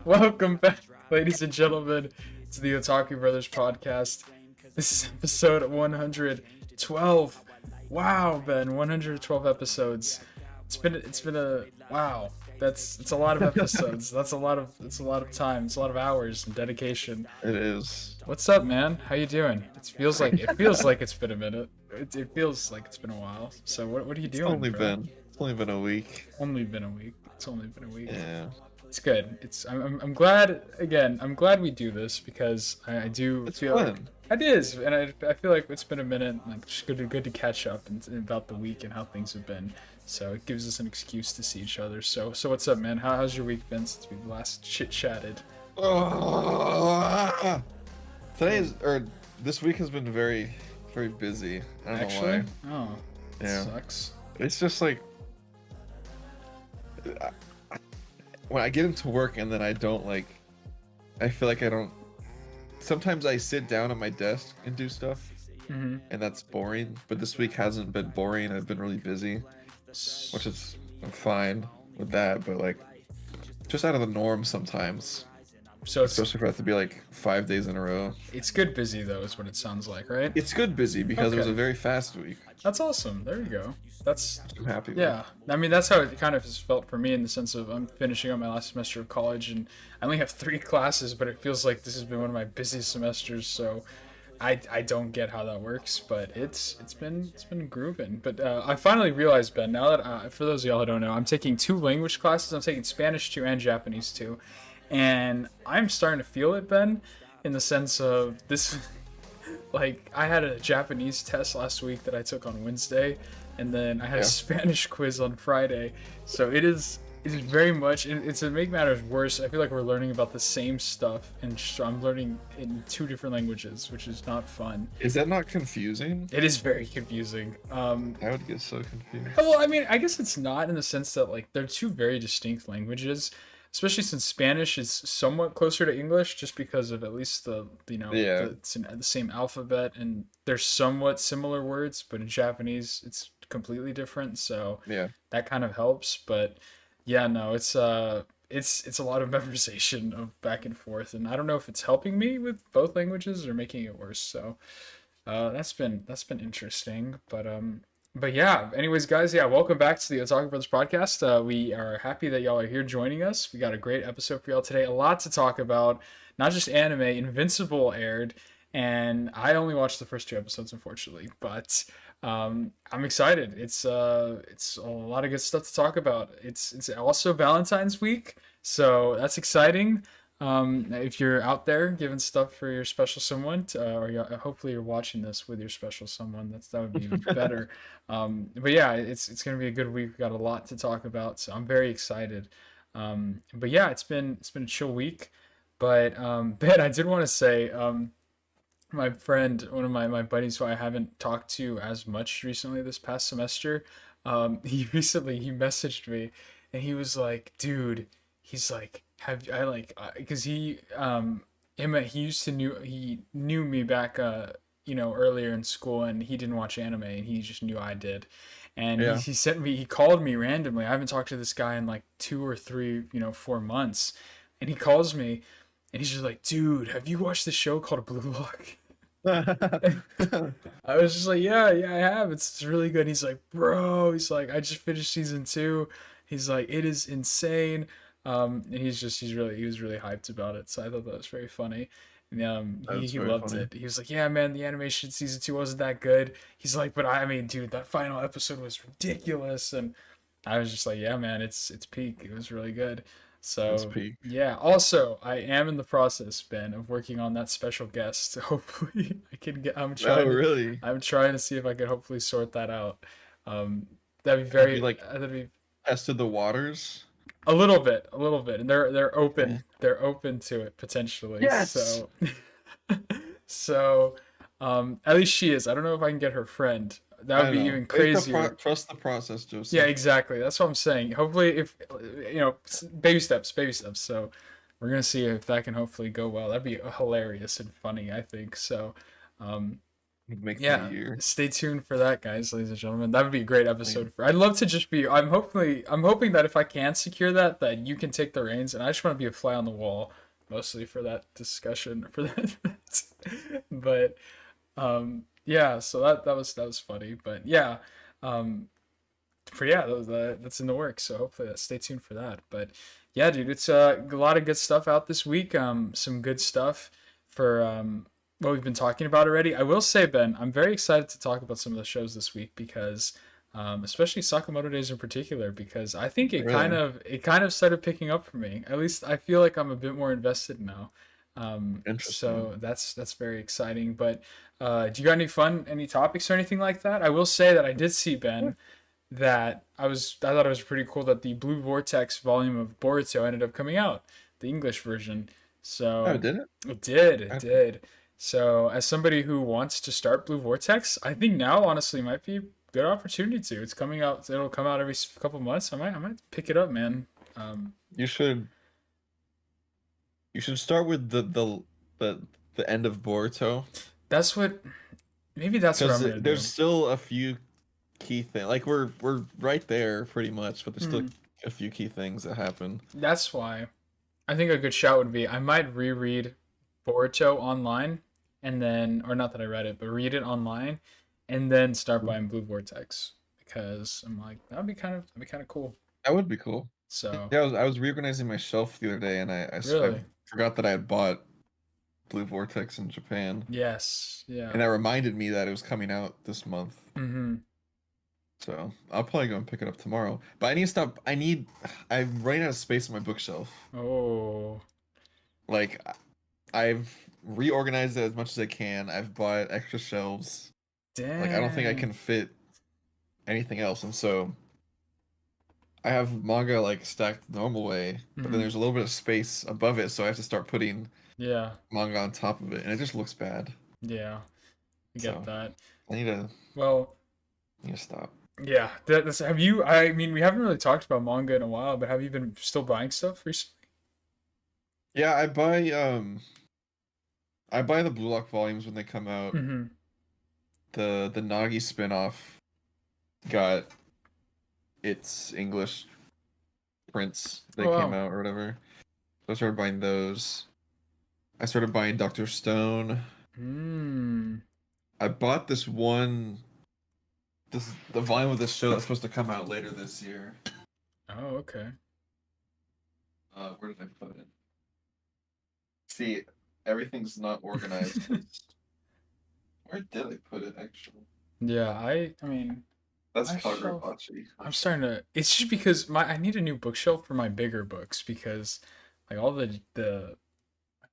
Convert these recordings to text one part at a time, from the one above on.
Welcome back, ladies and gentlemen, to the Otaku Brothers podcast. This is episode 112. Wow, Ben, 112 episodes. It's been a wow. It's a lot of episodes. That's a lot of time. It's a lot of hours and dedication. It is. What's up, man? How you doing? It feels like it's been a minute. It feels like it's been a while. So what are you doing, bro? It's only been a week. Only been a week. It's only been a week. Yeah. It's good. I'm glad again. I'm glad we do this because I do It's feel fun. like it is, and I feel like it's been a minute. Like just good to catch up and about the week and how things have been. So it gives us an excuse to see each other. So what's up, man? How's your week been since we last chit chatted? Oh, this week has been very, very busy. I don't Actually, know oh, why. Yeah. sucks. It's just like when I get into work and then I don't like. I feel like I don't. Sometimes I sit down at my desk and do stuff, Mm-hmm. and that's boring. But this week hasn't been boring. I've been really busy, which is I'm fine with that. But like, just out of the norm sometimes. So Especially if I have to be like 5 days in a row. it's good busy though, is what it sounds like, right? It's good busy because it was Okay. a very fast week. That's awesome. There you go. That's I'm happy with. Yeah, I mean that's how it kind of has felt for me in the sense of I'm finishing up my last semester of college and I only have 3 classes, but it feels like this has been one of my busiest semesters. So I don't get how that works, but it's been grooving. But I finally realized, Ben, now that for those of y'all who don't know, I'm taking 2 language classes. I'm taking Spanish 2 and Japanese 2, and I'm starting to feel it, Ben, in the sense of this. Like I had a Japanese test last week that I took on Wednesday, and then I had a Yeah. Spanish quiz on Friday. So it is very much. It's to make matters worse. I feel like we're learning about the same stuff, and I'm learning in 2 different languages, which is not fun. Is that not confusing? It is very confusing. I would get so confused. Well, I mean, I guess it's not in the sense that like they're 2 very distinct languages, especially since Spanish is somewhat closer to English, just because of at least Yeah. it's in the same alphabet and there's somewhat similar words, but in Japanese it's completely different. So Yeah. that kind of helps. But yeah, no, it's a lot of memorization of back and forth, and I don't know if it's helping me with both languages or making it worse. So that's been interesting, but yeah. Anyways, guys, yeah, welcome back to the Otaku Brothers podcast. We are happy that y'all are here joining us. We got a great episode for y'all today. A lot to talk about, not just anime. Invincible aired, and I only watched the first 2 episodes, unfortunately, but I'm excited. It's a lot of good stuff to talk about. It's also Valentine's week, so that's exciting. If you're out there giving stuff for your special someone, hopefully you're watching this with your special someone. That would be even better. But yeah, it's gonna be a good week. We got a lot to talk about, so I'm very excited. But yeah, it's been a chill week. But Ben, I did want to say, my friend, one of my buddies who I haven't talked to as much recently this past semester, he messaged me, and he was like, dude, he's like, have I like, because he knew me back earlier in school, and he didn't watch anime, and he just knew I did. And Yeah. he called me randomly. I haven't talked to this guy in like 2 or 3, 4 months, and he calls me, and he's just like, dude, have you watched the show called Blue Lock? I was just like, yeah, I have. It's really good. He's like, bro, he's like, I just finished season 2. He's like, it is insane. And he was really hyped about it. So I thought that was very funny. And, That's he very loved funny. it. He was like, yeah, man, the animation season 2 wasn't that good. He's like, but I mean, dude, that final episode was ridiculous. And I was just like, yeah, man, it's peak. It was really good. That's So peak. yeah. Also, I am in the process, Ben, of working on that special guest. Hopefully, I can get. Oh, really? I'm trying to see if I could hopefully sort that out. That'd be Have you very. like That'd be tested the waters? a little bit, and they're Yeah. open. They're open to it potentially. Yes. So, so, at least she is. I don't know if I can get her friend. That would I be know. even crazier. Trust the process, Yeah, Joseph. exactly. That's what I'm saying. Hopefully, if baby steps, baby steps. So we're gonna see if that can hopefully go well. That'd be hilarious and funny, I think. So, um, Make the Yeah, year. stay tuned for that, guys, ladies and gentlemen. That would be a great Like, episode. I'd love to just be. I'm hoping that if I can secure that, that you can take the reins, and I just want to be a fly on the wall, mostly for that discussion. For that, but yeah. So that was funny. But yeah, um, for yeah, that's in the works. So hopefully, stay tuned for that. But yeah, dude, it's a lot of good stuff out this week. Some good stuff for what we've been talking about already. I will say, Ben, I'm very excited to talk about some of the shows this week because, especially Sakamoto Days in particular, because I think really it kind of started picking up for me. At least I feel like I'm a bit more invested now. interesting. So that's very exciting. But do you got any topics or anything like that? I will say that I did see Yeah. Ben that I thought it was pretty cool that the Blue Vortex volume of Boruto ended up coming out, the English version. Oh, So did it? it I, did. So as somebody who wants to start Blue Vortex, I think now honestly might be a good opportunity to. It's coming out. It'll come out every couple months. I might pick it up, man. Um, you should you should start with the the end of Boruto that's what maybe that's what because I'm gonna there's do. still a few key things. Like we're right there pretty much, but there's still Hmm. a few key things that happen. That's why I think a good shout would be I might reread Boruto online and then, or not that I read it, but read it online and then start buying Blue Vortex because I'm like that'd be kind of cool. That would be cool. So Yeah, I was reorganizing my shelf the other day, and I really, forgot that I had bought Blue Vortex in Japan, yes, and yeah, that reminded me that it was coming out this month. mm-hmm. So I'll probably go and pick it up tomorrow. But I need to stop. I'm running out of space on my bookshelf. Oh, Like I've reorganized it as much as I can. I've bought extra shelves. Like I don't think I dang, can fit anything else, and so I have manga like stacked the normal way, but then mm-hmm. there's a little bit of space above it, so I have to start putting Yeah, manga on top of it, and it just looks bad. yeah, I get So that. I need to Well, need to stop. yeah, that's have you? I mean, we haven't really talked about manga in a while, but have you been still buying stuff recently? Yeah, I buy the Blue Lock volumes when they come out. Mm-hmm. The Nagi spin-off got its English prints Oh that came wow. out or whatever. So I started buying those. I started buying Dr. Stone. Hmm. I bought this the volume of this show that's supposed to come out later this year. Oh, okay. Where did I put it? See, everything's not organized. 'Cause- where did I put it actually? Yeah, I mean, That's my shelf. Kagurabachi. I'm starting to. It's just because I need a new bookshelf for my bigger books because, like all the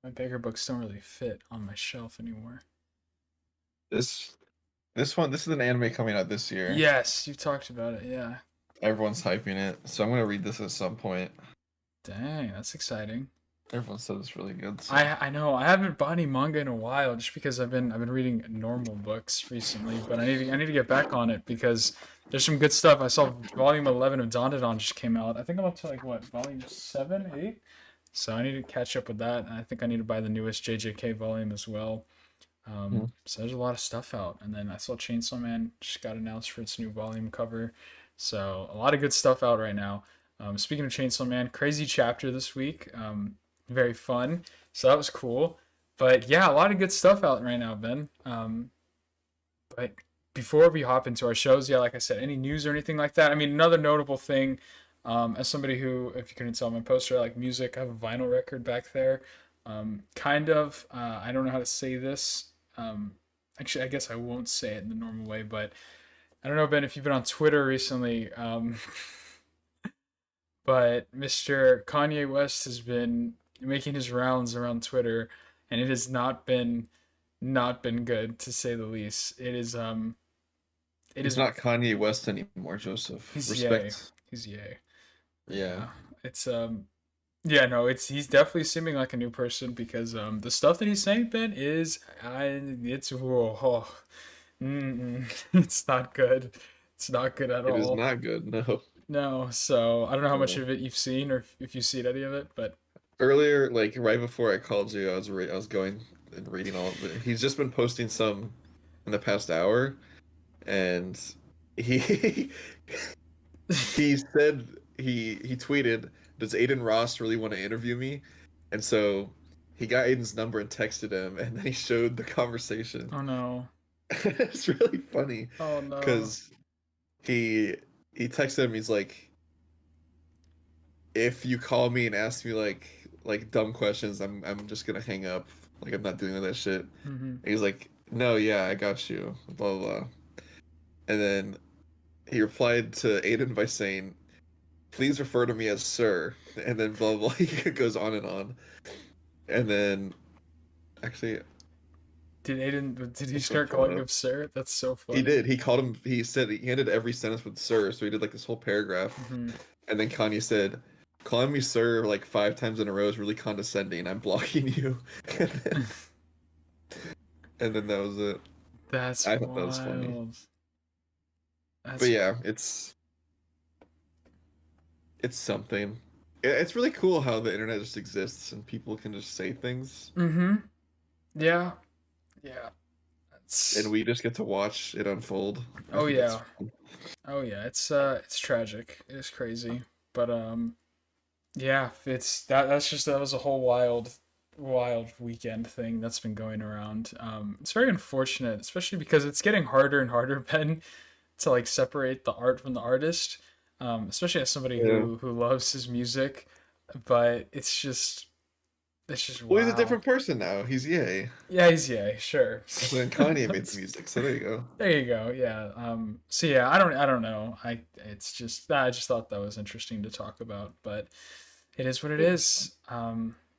my bigger books don't really fit on my shelf anymore. This this is an anime coming out this year. Yes, you talked about it. Yeah. Everyone's hyping it, so I'm gonna read this at some point. Dang, that's exciting. Everyone said it's really good, so I know I haven't bought any manga in a while just because I've been reading normal books recently, but I need to get back on it because there's some good stuff. I saw volume 11 of Dandadan just came out. I think I'm up to like what, volume 7, 8? So I need to catch up with that. And I think I need to buy the newest JJK volume as well. hmm. So there's a lot of stuff out. And then I saw Chainsaw Man just got announced for its new volume cover. So a lot of good stuff out right now. Speaking of Chainsaw Man, crazy chapter this week. Very fun. So that was cool. But yeah, a lot of good stuff out right now, Ben. But before we hop into our shows, yeah, like I said, any news or anything like that? I mean, another notable thing, as somebody who, if you couldn't tell my poster, I like music. I have a vinyl record back there. Kind of, I don't know how to say this. Actually, I guess I won't say it in the normal way, but I don't know, Ben, if you've been on Twitter recently, but Mr. Kanye West has been making his rounds around Twitter, and it has not been good to say the least. It He's is not Kanye West anymore, Joseph. he's yay. Respect. He's yay. Yeah. Yeah. It's yeah, no, it's he's definitely seeming like a new person because the stuff that he's saying, Ben, is it's whoa, oh, it's not good. It's not good at It is all. not good, no. No, so I don't know how much No. of it you've seen or if you've seen any of it, but Earlier, like right before I called you, I was going and reading all of it. He's just been posting some in the past hour, and he he said he tweeted, "Does Aiden Ross really want to interview me?" And so he got Aiden's number and texted him, and then he showed the conversation. Oh no. It's really funny Oh no. because he he texted him. He's like, "If you call me and ask me like dumb questions, I'm just gonna hang up. Like I'm not doing that shit." Hmm. And he's like, "No, yeah, I got you." Blah blah blah. And then he replied to Aiden by saying, "Please refer to me as sir." And then blah blah. He goes on and on. And then actually, Did he I'm gonna start pull it calling up. him sir? That's so He funny. did. He called him. He said he ended every sentence with "sir," so he did like this whole paragraph. Hmm. And then Kanye said, "Calling me sir like 5 times in a row is really condescending. I'm blocking you." And then, and then that was it. That's I thought that was funny. wild. But That's yeah, it's something. It's really cool how the internet just exists and people can just say things, mm-hmm. Yeah. Yeah. and That's we just get to watch it unfold. I oh think it's yeah. Oh yeah. It's tragic. It is crazy. But yeah, it's that was a whole wild weekend thing that's been going around. It's very unfortunate, especially because it's getting harder and harder, Ben, to like separate the art from the artist. Especially as somebody yeah. who loves his music, but it's just Well, he's a wow. different person now. He's Ye. Yeah, he's yeah, sure. So then Kanye made the That's music. So there you go. there you go. Yeah. So yeah, I don't know. I just thought that was interesting to talk about, but it is what it Yeah. is.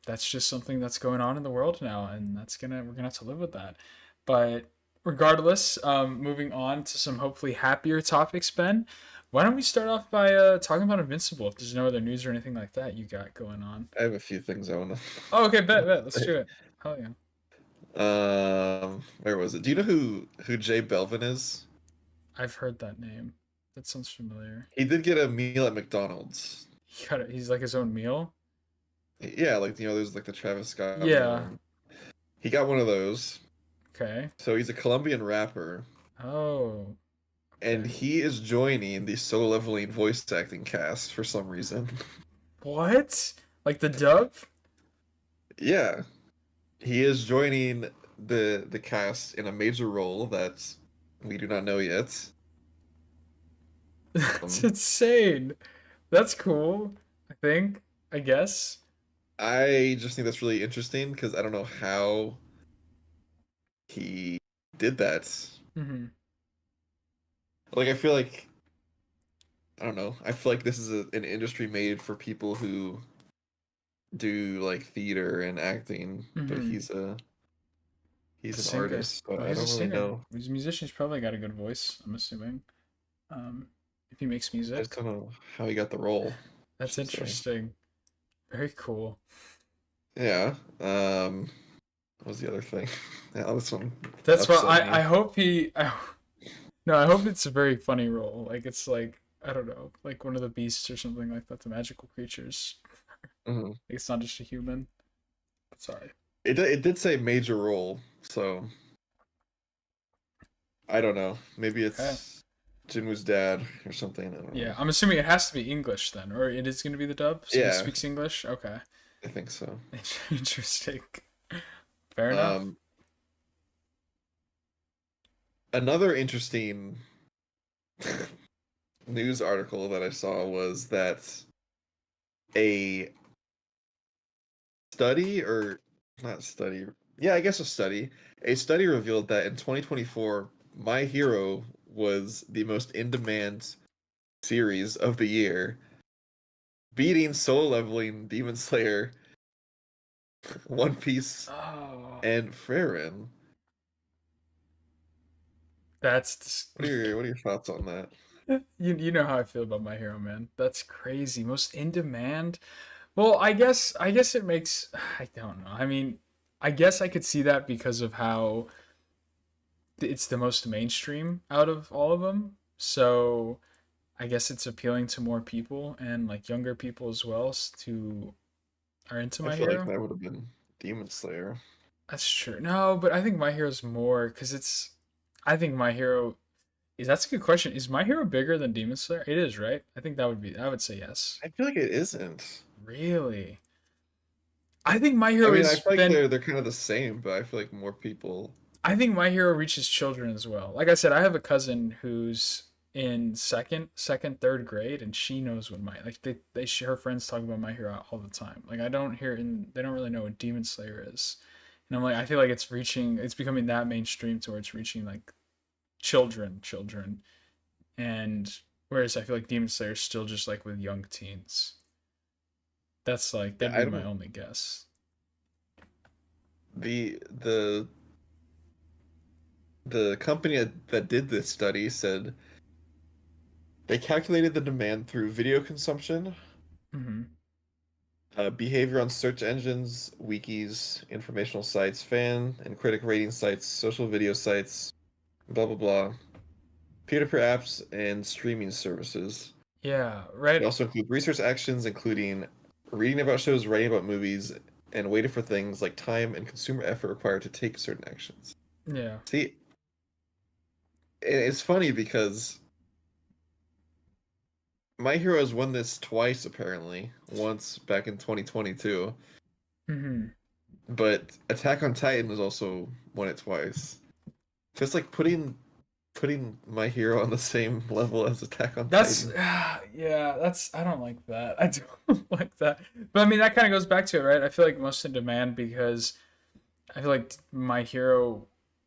That's just something that's going on in the world now, and we're gonna have to live with that. But regardless, moving on to some hopefully happier topics, Ben. Why don't we start off by talking about Invincible? If there's no other news or anything like that you got going on. I have a few things I want Oh, okay, bet. Let's to. do it. Hell yeah. Where was it? Do you know who Jay Belvin is? I've heard that name. That sounds familiar. He did get a meal at McDonald's. He's like his own meal. Yeah, like there's like the Travis Scott meal, Yeah. and he got one of those. Okay. So he's a Colombian rapper, Oh. and Okay. he is joining the Solo Leveling voice acting cast for some reason. What? Like the dub? Yeah, he is joining the cast in a major role that we do not know yet. That's Um, insane. That's cool. I think. I guess. I just think that's really interesting because I don't know how he did that. Hmm. Like, I feel like I don't know. I feel like this is an industry made for people who do like theater and acting, but Hmm. he's A an singer. artist, so Oh, I he's a don't really singer. know. He's a musician. He's probably got a good voice. I'm assuming. Um, if he makes I just music, don't know how he got the role, I that's should say. interesting. Very cool. Yeah. What was the other thing? Yeah, this one That's why upset I me. hope no, I hope it's a very funny role. Like it's like I don't know, like one of the beasts or something like that. The magical creatures. Mhm. It's not just a human. Sorry. It did say major role, so I don't know. Maybe Okay. it's Jinwoo's dad or something. I don't Yeah, know. I'm assuming it has to be English then, or it is going to be the dub, so he Yeah, speaks English. Okay. I think so. Interesting. Fair enough. Um, Another interesting news article that I saw was that a study, or not study, yeah, I guess a study revealed that in 2024, My Hero was the most in-demand series of the year, beating Solo Leveling, Demon Slayer, One Piece, Oh, and Frieren. that's What are your thoughts on that? you know how I feel about My Hero, man. That's crazy. Most in demand. Well, I guess it makes I don't know. I mean, I guess I could see that because of how it's the most mainstream out of all of them. So I guess it's appealing to more people and like younger people as well who are into I My feel like Hero. that would have been Demon Slayer. That's true. No, but I think My Hero's more because it's. I think My Hero is that's a good question. Is My Hero bigger than Demon Slayer? It is, right? I think that would be I would say yes. I feel like it isn't. Really? I think My I Hero mean, I is feel like then they're kind of the same, but I feel like more people. I think My Hero reaches children as well. Like I said, I have a cousin who's in third grade, and she knows what my like her friends talk about My Hero all the time. Like I don't hear and they don't really know what Demon Slayer is, and I'm like I feel like it's becoming that mainstream to where it's reaching like children, and whereas I feel like Demon Slayer is still just like with young teens. That's like Yeah, that'd I be my don't. only guess. The company that did this study said they calculated the demand through video consumption, Hmm. behavior on search engines, wikis, informational sites, fan and critic rating sites, social video sites, blah blah blah, peer-to-peer apps, and streaming services. Yeah, They right. also include research actions, including reading about shows, writing about movies, and waiting for things like time and consumer effort required to take certain actions. Yeah. See, it's funny because My Hero has won this twice, apparently. Once back in 2022, Hmm. but Attack on Titan has also won it twice. Just like putting My Hero on the same level as Attack on That's Titan. yeah, that's I don't like that. I don't like that. But I mean that kind of goes back to it, right? I feel like most in demand because I feel like My Hero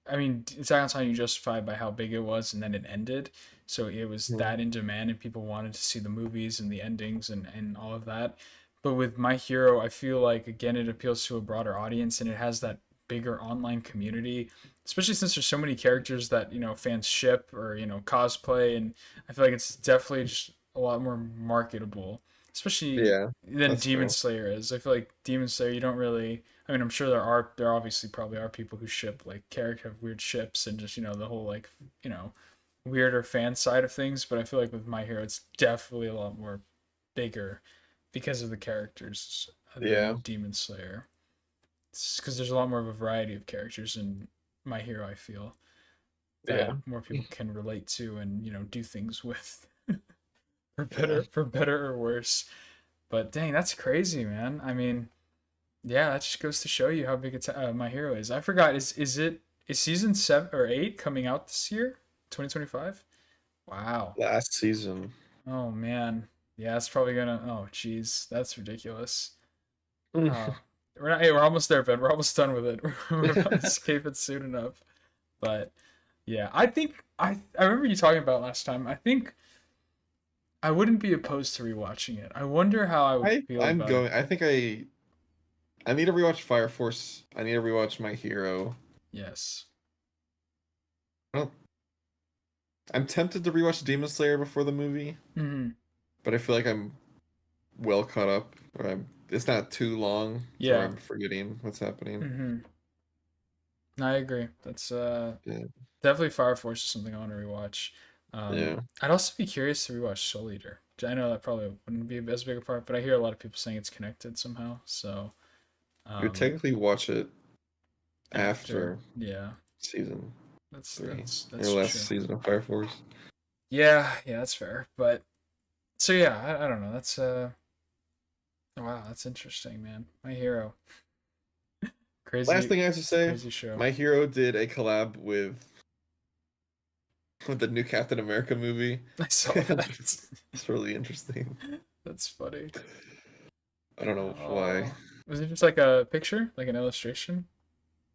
I mean Attack on Titan you justified by how big it was and then it ended. So it was Hmm. that in demand and people wanted to see the movies and the endings and all of that. But with My Hero, I feel like again it appeals to a broader audience and it has that bigger online community, especially since there's so many characters that, fans ship or, cosplay and I feel like it's definitely just a lot more marketable, especially Yeah, than that's Demon fair. Slayer is. I feel like Demon Slayer you don't really I mean, I'm sure there obviously probably are people who ship like character have weird ships and just, the whole like, weirder fan side of things, but I feel like with My Hero it's definitely a lot more bigger because of the characters Yeah, than Demon Slayer. Because there's a lot more of a variety of characters in My Hero, I feel, that yeah, more people can relate to and, do things with for yeah, better or worse. But dang, that's crazy, man. I mean, yeah, that just goes to show you how big My Hero is. I forgot. Is season 7 or 8 coming out this year, 2025? Wow. last season. Oh man. Yeah, it's probably gonna. Oh jeez, that's ridiculous. Oh, we're not. Hey, we're almost there, Ben. We're almost done with it. We're about to escape it soon enough. But yeah, I think I remember you talking about last time. I think I wouldn't be opposed to rewatching it. I wonder how I would feel I'm about it. going. I need to rewatch Fire Force. I need to rewatch My Hero. Yes. I don't, I'm tempted to rewatch Demon Slayer before the movie, Hmm. but I feel like I'm well caught up. It's not too long to where Yeah. I'm forgetting what's happening. Hmm. I agree. That's Yeah, definitely Fire Force is something I want to rewatch. yeah. I'd also be curious to rewatch Soul Eater. I know that probably wouldn't be as big a part, but I hear a lot of people saying it's connected somehow. So You would um, technically watch it after, after yeah, season that's three, that's or that's last true. season of Fire Force. Yeah, yeah, that's fair. But so yeah, I don't know. That's wow, that's interesting, man. My Hero, Last crazy, thing I have to say, crazy show. My Hero did a collab with the new Captain America movie. I saw that. It's really interesting. That's funny. I don't know why. Oh, was it just like a picture, like an illustration?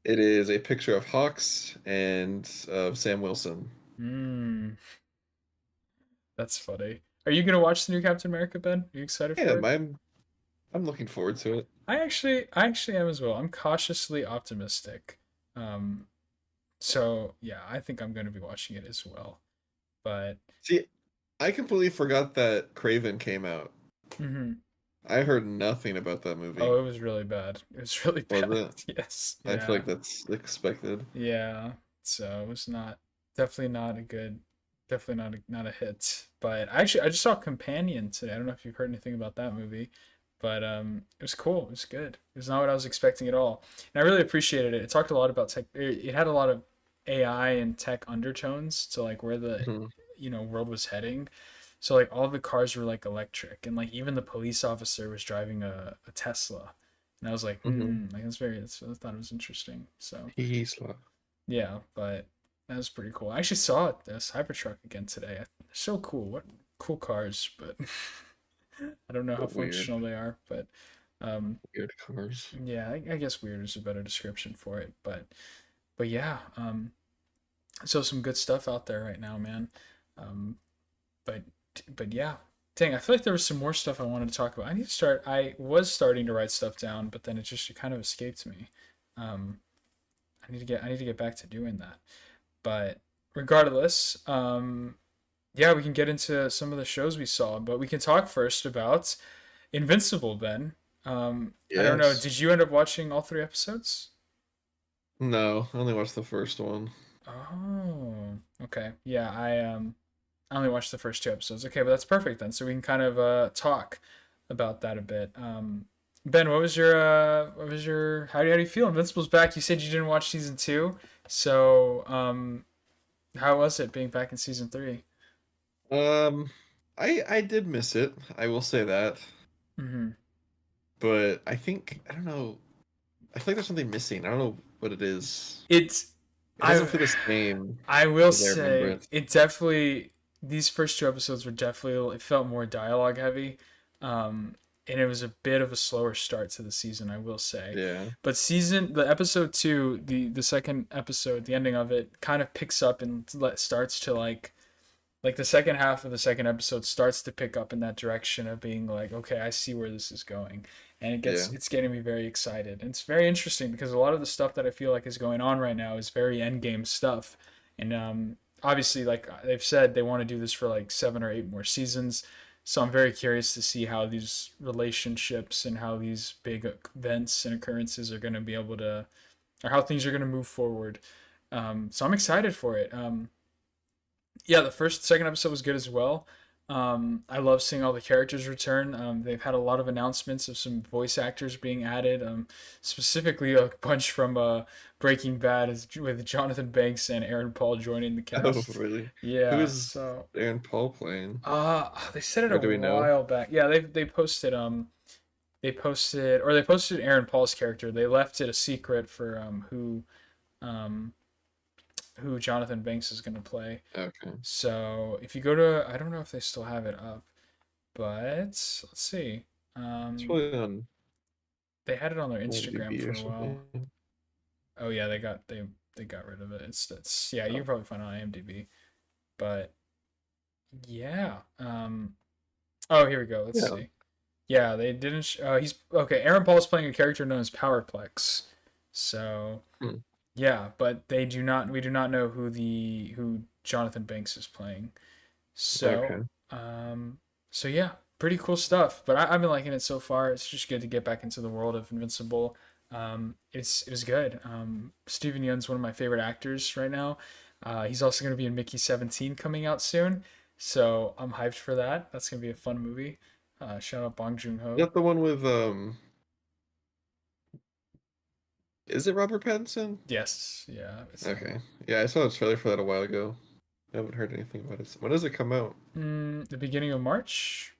It is a picture of Hawks and of Sam Wilson. Hmm, that's funny. Are you gonna watch the new Captain America, Ben? Are you excited Yeah, for it? I'm looking forward to it. I actually am as well. I'm cautiously optimistic. Um, so yeah, I think I'm gonna be watching it as well. But See, I completely forgot that Craven came out. mhm. I heard nothing about that Oh, movie. it was really bad. It was really Was bad. it? Yes. I feel Yeah. like that's expected. Yeah. So it was not definitely not a good, definitely not a hit. But I just saw Companion today. I don't know if you've heard anything about that movie, but it was cool. It was good. It was not what I was expecting at all, and I really appreciated it. It talked a lot about tech. It had a lot of AI and tech undertones to like where the Hmm. world was heading. So like all the cars were like electric, and like even the police officer was driving a Tesla, and I was like, Hmm. like I thought it was interesting. So Tesla. yeah, but that was pretty cool. I actually saw it, this Cybertruck again today. They're so cool. What cool cars, but I don't know how But weird. functional they are. But um, Weird cars. yeah, I guess weird is a better description for it. But yeah, so some good stuff out there right now, man. Um, but but yeah, dang, I feel like there was some more stuff I wanted to talk about. I need to start. I was starting to write stuff down, but then it kind of escaped me. Um, I need to get back to doing that. But regardless, yeah, we can get into some of the shows we saw, but we can talk first about Invincible, Ben. I don't know. Yes. Did you end up watching all three episodes? No, I only watched the first one. Oh, okay. Yeah, I only watched the first two episodes. Okay, but that's perfect then. So we can kind of talk about that a bit. Ben, what was your how do you feel? Invincible's back. You said you didn't watch season two, so how was it being back in season three? Um, I did miss it. I will say that. Mm-hmm. But I don't know. I feel like there's something missing. I don't know what it is. It's It doesn't I feel the same I will as I remember say it. it definitely these first two episodes were definitely it felt more dialogue heavy. And it was a bit of a slower start to the season, I will say. Yeah. But the episode 2, the second episode, the ending of it kind of picks up and starts to like the second half of the second episode starts to pick up in that direction of being like, okay, I see where this is going, and Yeah. it's getting me very excited. And it's very interesting because a lot of the stuff that I feel like is going on right now is very end game stuff, and obviously, like they've said, they want to do this for like 7 or 8 more seasons. So I'm very curious to see how these relationships and how these big events and occurrences are going to be able to, or how things are going to move forward. So I'm excited for it. Yeah, second episode was good as well. I love seeing all the characters return. They've had a lot of announcements of some voice actors being added, specifically a bunch from Breaking Bad with Jonathan Banks and Aaron Paul joining the Oh, cast. really? Who Yeah, is so Aaron Paul playing? they said it a Or do we know? while back. Yeah, they posted Aaron Paul's character. They left it a secret for um, who Jonathan Banks is going to play. Okay. So if you go to, I don't know if they still have it up, but let's see. It's Um, probably on they had it on their Instagram IMDb for or a while. something. Oh yeah, they got rid of it. It's yeah, you Oh, can probably find it on IMDb. But yeah. Oh, here we go. Let's yeah. see. Yeah, they didn't. He's okay. Aaron Paul is playing a character known as Powerplex. So Hmm. yeah, but they do not. We do not know who Jonathan Banks is playing. So, Okay. um, so yeah, pretty cool stuff. But I've been liking it so far. It's just good to get back into the world of Invincible. It was good. Steven Yeun's one of my favorite actors right now. He's also going to be in Mickey 17 coming out soon, so I'm hyped for that. That's going to be a fun movie. Shout out Bong Joon Is Ho. that the one with is it Robert Pattinson? Yes, yeah, it's him. Okay. Yeah, I saw a trailer for that a while ago. I haven't heard anything about it. When does it come out? The beginning of March.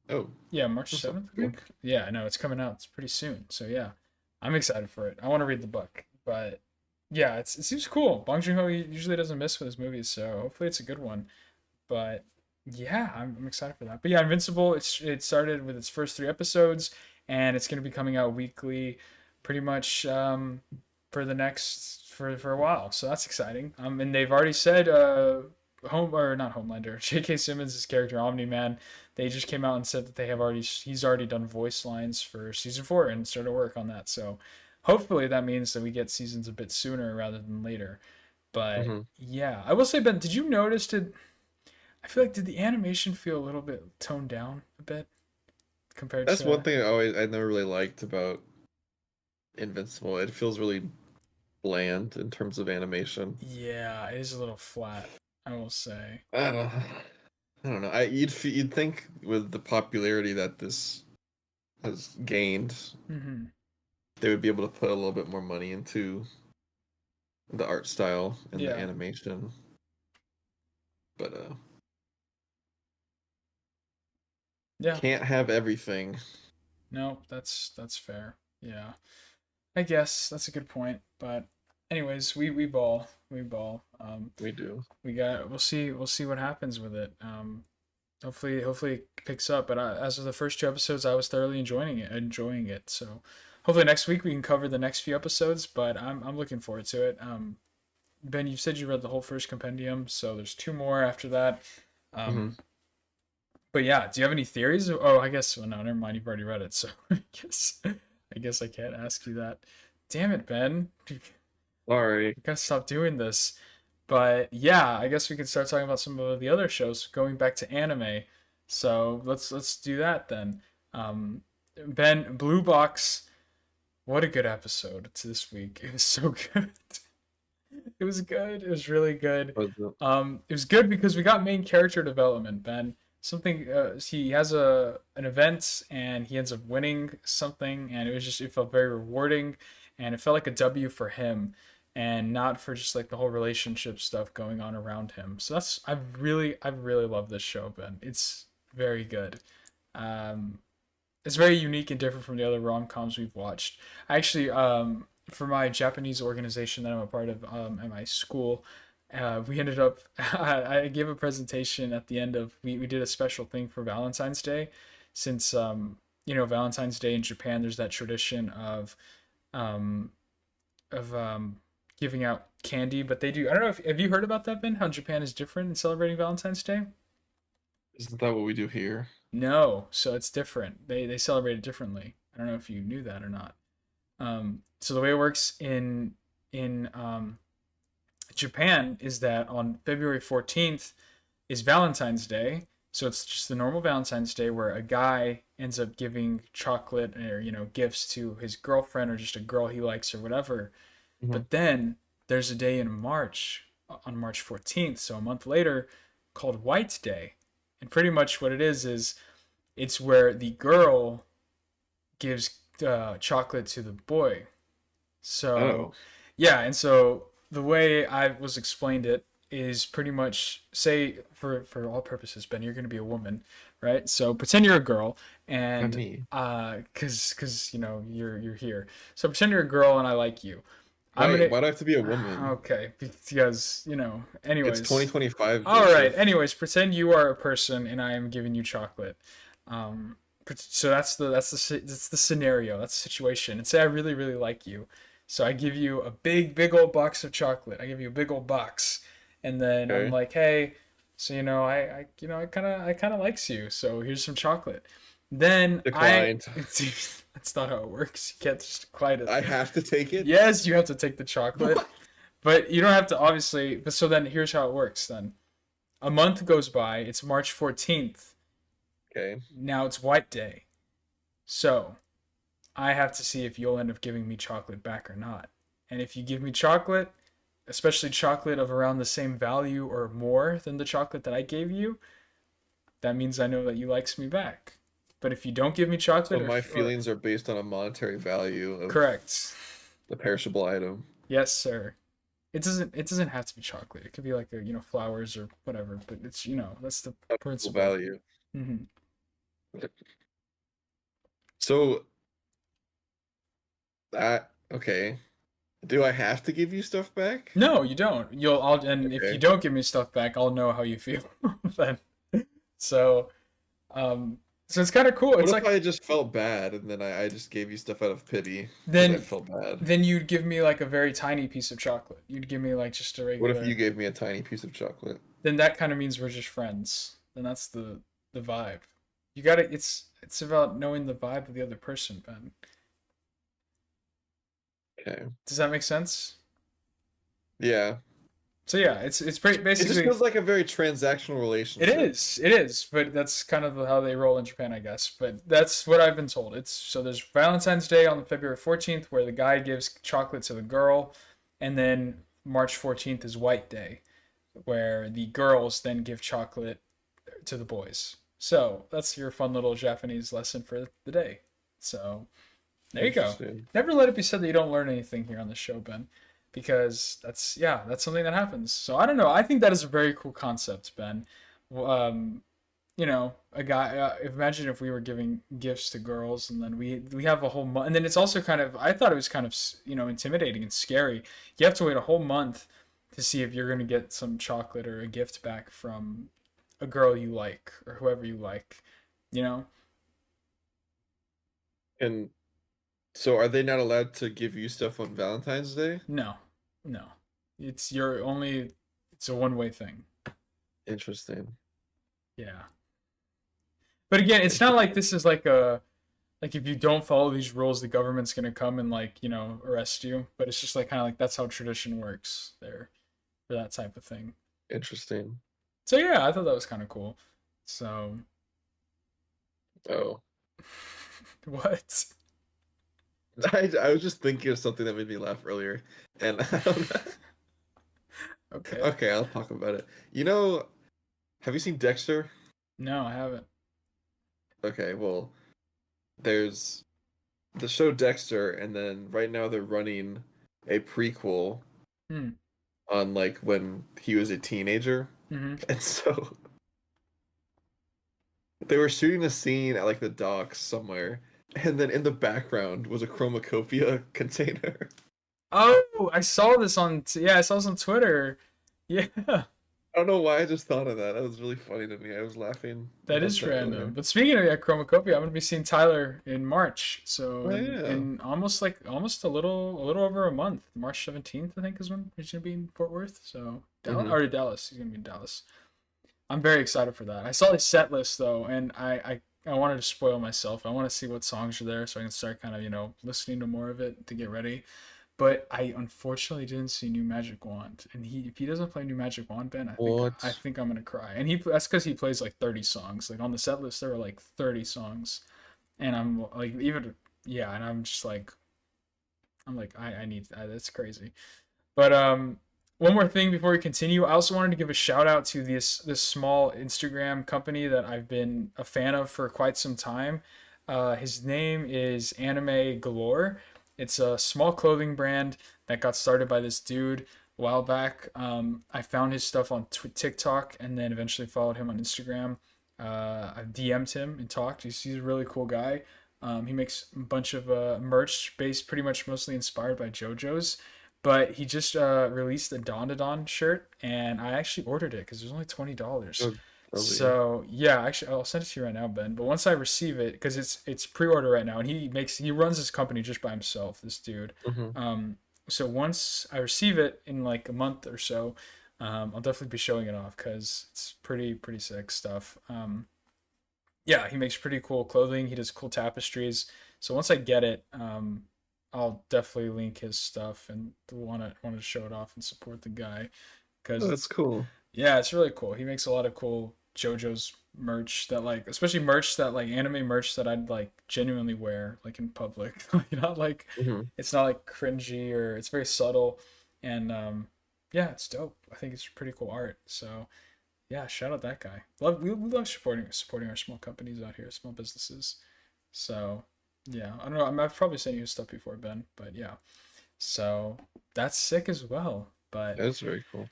Oh, Yeah, March that's not 7th, I cool. think. Yeah, no, it's coming out. It's pretty soon. So yeah, I'm excited for it. I want to read the book, but yeah, it seems cool. Bong Joon-ho usually doesn't miss with his movies, so hopefully it's a good one. But yeah, I'm excited for that. But yeah, Invincible, it started with its first 3 episodes, and it's going to be coming out weekly, pretty much for the next for a while. So that's exciting. And they've already said home or not Homelander, J.K. Simmons' character Omni Man. They just came out and said that he's already done voice lines for season 4 and started work on that. So hopefully that means that we get seasons a bit sooner rather than later. But Hmm. yeah, I will say, Ben, did you notice? Did the animation feel a little bit toned down a bit compared That's one to? thing I never really liked about Invincible. It feels really bland in terms of animation. Yeah, it is a little flat, I will say. I don't know. I don't know. You'd think with the popularity that this has gained, Hmm. they would be able to put a little bit more money into the art style and the Yeah. animation. But Yeah. can't have everything. No, that's fair. Yeah. I guess that's a good point. But anyways, we ball. We ball. We do. We'll see what happens with it. Hopefully it picks up. But as of the first two episodes, I was thoroughly enjoying it. So hopefully next week we can cover the next few episodes. But I'm looking forward to it. Ben, you said you read the whole first compendium, so there's two more after that. Hmm. Um, but yeah, do you have any theories? Oh, I guess. Well, no, never mind. You've already read it, so I guess I can't ask you that. Damn it, Ben. You Sorry. gotta stop doing this. But yeah, I guess we could start talking about some of the other shows, going back to anime. So let's do that then. Um, Ben, Blue Box. What a good episode it's this week. It was so good. It was good. It was really good. Was it? It was good because we got main character development, Ben. Something he has an event and he ends up winning something, and it felt very rewarding, and it felt like a W for him, and not for just like the whole relationship stuff going on around him. So that's I really love this show, Ben. It's very good. Um, it's very unique and different from the other rom-coms we've watched. Actually, for my Japanese organization that I'm a part of at my school, we ended up I gave a presentation at the end of we did a special thing for Valentine's Day, since Valentine's Day in Japan, there's that tradition um, of giving out candy, but they do. I don't know if have you heard about that, Ben? How Japan is different in celebrating Valentine's Day? Isn't that what we do here? No, so it's different. They celebrate it differently. I don't know if you knew that or not. So the way it works in Japan is that on February 14th is Valentine's Day. So it's just the normal Valentine's Day where a guy ends up giving chocolate or gifts to his girlfriend or just a girl he likes or whatever. Hmm. But then there's a day in March, on March 14th, so a month later, called White Day. And pretty much what it is it's where the girl gives chocolate to the boy. So, Oh, yeah, and so the way I was explained it is pretty much say for all purposes, Ben, you're going to be a woman, right? So pretend you're a girl, and and me. cuz you're here. So pretend you're a girl and I like you. I'm Why? going Why do I have to be a to woman? okay, because It's anyways. 2025, All right. Joseph. Anyways, pretend you are a person and I am giving you chocolate. So that's the scenario. That's the situation. And say I really really like you, so I give you a big old box of chocolate. I give you a big old box, and then I'm Okay. like, hey, so I kind of likes you. So here's some chocolate. Then Declined. that's not how it works. You can't just decline it. I have to take it. Yes, you have to take the chocolate, What? but you don't have to obviously. But so then here's how it works. Then a month goes by. It's March 14th. Okay. Now it's White Day. So I have to see if you'll end up giving me chocolate back or not. And if you give me chocolate, especially chocolate of around the same value or more than the chocolate that I gave you, that means I know that you likes me back. But if you don't give me So chocolate my or feelings are based on a monetary value of correct. the perishable item. Yes, sir. It doesn't have to be chocolate. It could be like flowers or whatever, but it's that's the Perishable principle. value. Hmm. So that okay. Do I have to give you stuff back? No, you don't. And if you Okay. don't give me stuff back, I'll know how you feel then. So, um, so it's kind of cool. What It's if like I just felt bad and then I just gave you stuff out of pity because I then felt bad? then you'd give me like a very tiny piece of chocolate. You'd give me like just a What if you regular. gave me a tiny piece of chocolate? Then that kind of means we're just friends. Then that's the vibe. You got to it's about knowing the vibe of the other person, Ben. Okay. Does that make sense? Yeah. So yeah, it's It just basically feels like a very transactional it relationship. is. It is, but that's kind of how they roll in Japan, I guess. But that's what I've been told. It's so there's Valentine's Day on February 14th where the guy gives chocolate to the girl, and then March 14th is White Day where the girls then give chocolate to the boys. So, that's your fun little Japanese lesson for the day. So, there you go. Interesting. Never let it be said that you don't learn anything here on the show, Ben. because that's something that happens. So I don't know. I think that is a very cool concept, Ben. Um, a guy. Imagine if we were giving gifts to girls, and then we have a whole month, and then it's also kind of. I thought it was kind of intimidating and scary. You have to wait a whole month to see if you're gonna get some chocolate or a gift back from a girl you like or whoever you like. You know? And so are they not allowed to give you stuff on Valentine's Day? No, no. It's your only. It's a one way thing. Interesting. Yeah. But again, it's not like this is like if you don't follow these rules, the government's gonna come and like arrest you. But it's just like kind of like that's how tradition works there for that type of thing. Interesting. So yeah, I thought that was kind of cool. So Oh. what? I was just thinking of something that made me laugh earlier. And I don't know. Okay. Okay, I'll talk about it. Have you seen Dexter? No, I haven't. Okay, well, there's the show Dexter, and then right now they're running a prequel Hmm. on like when he was a teenager. Mm-hmm. And so they were shooting a scene at like the docks somewhere, and then in the background was a chromacopia container. Oh, I saw this on. Yeah, I saw this on Twitter. Yeah, I don't know why I just thought of that. That was really funny to me. I was laughing that about is that random. earlier. But speaking of chromacopia, I'm gonna be seeing Tyler in March. So Oh in, yeah. in almost a little over a month. March 17th, I think, is when he's gonna be in Fort Worth. So Dallas, Hmm. or Dallas. He's gonna be in Dallas. I'm very excited for that. I saw his set list though, and I wanted to spoil myself. I want to see what songs are there so I can start kind of listening to more of it to get ready. But I unfortunately didn't see New Magic Wand, and if he doesn't play New Magic Wand, Ben, I What? think I'm gonna cry. And that's because he plays like 30 songs. Like on the set list, there were like 30 songs, and I'm like even yeah, and I'm like I need that's crazy. But one more thing before we continue, I also wanted to give a shout out to this small Instagram company that I've been a fan of for quite some time. His name is Anime Galore. It's a small clothing brand that got started by this dude a while back. I found his stuff on TikTok and then eventually followed him on Instagram. I've DM'd him and talked. He's a really cool guy. He makes a bunch of merch based pretty much mostly inspired by JoJo's. But he just released a Don shirt, and I actually ordered it because it was only $20. Oh, lovely. So yeah, actually, I'll send it to you right now, Ben. But once I receive it, because it's pre-order right now, and he runs his company just by himself. This dude. Hmm. So once I receive it in like a month or so, I'll definitely be showing it off because it's pretty sick stuff. Yeah, he makes pretty cool clothing. He does cool tapestries. So once I get it, I'll definitely link his stuff and want to show it off and support the guy because Oh, that's cool. it's really cool. He makes a lot of cool JoJo's merch that like especially merch that like anime merch that I'd like genuinely wear like in public. Like not like Hmm. it's not like cringy or it's very subtle and yeah, it's dope. I think it's pretty cool art. So yeah, shout out that guy. We love supporting our small companies out here, small businesses. So yeah, I don't know. I've probably sent you stuff before, Ben, but yeah. So that's sick as well. But That's very cool.